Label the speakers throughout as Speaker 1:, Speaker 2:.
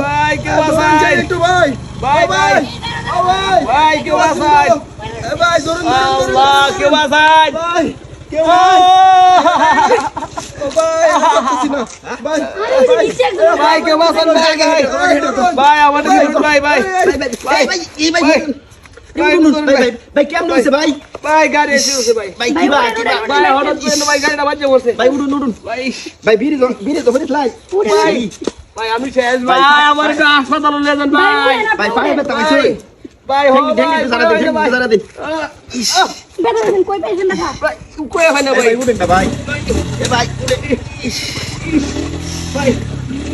Speaker 1: ভাই কেউ বাঁচাই
Speaker 2: একটু ভাই
Speaker 1: ভাই ভাই ভাই কেউ বাঁচাই
Speaker 2: ভাই ধরুন
Speaker 1: আল্লাহ কেউ বাঁচাই
Speaker 2: ভাই কেউ
Speaker 1: ভাই
Speaker 2: ভাই
Speaker 1: ভাই কেউ বাঁচান ভাই ভাই ভাই আমাদের ভাই ভাই
Speaker 2: ভাই ভাই কেমন হইছে ভাই
Speaker 1: ভাই গাড়ি এসে ভাই
Speaker 2: ভাই কি ভাই
Speaker 1: ভাই হঠাৎ করে ভাই গাড়িটা বাজে বসে
Speaker 2: ভাই উড়ুন
Speaker 1: ভাই
Speaker 2: ভাই বিড়ি তো হইছে ভাই
Speaker 1: ভাই ভাই আমি শেষ ভাই আমার একটা হাসপাতালে নিয়ে যান ভাই
Speaker 2: ভাই পায়ে ব্যথা হইছে
Speaker 1: ভাই হো ভাই
Speaker 2: জানা দে
Speaker 1: ইস
Speaker 3: বেটা দেন কই পাইছেন না
Speaker 1: ভাই কই হয় না ভাই
Speaker 2: ভাই উড়েন না ভাই এ ভাই ভাই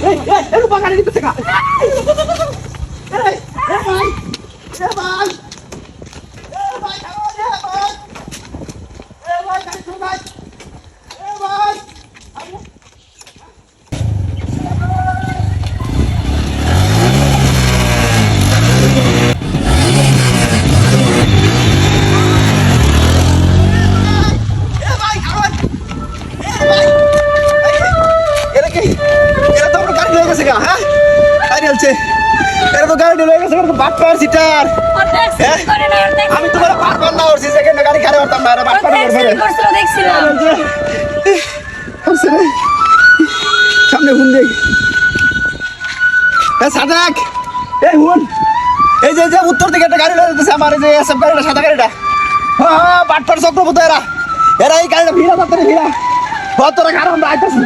Speaker 2: এই একটু বাগানে দিতে থাকা এই ভাই এ ভাই আমি তোমার পারবার না ওর সেকেন্ড গাড়ি খারে হতাম না বাটপার
Speaker 3: দেখছিলাম
Speaker 2: সামনে হুন দেখ সাদাক এই হুন এই যে উত্তর থেকে একটা গাড়ি লড়তেছে আমার এই যে এসএফ গাড়িটা সাদা গাড়িটা হ্যাঁ বাটপার চক্রবর্তী এরা এই গাড়িটা ভিড়া তাড়াতাড়ি ভিড়া তোরা কারণ আইতাছি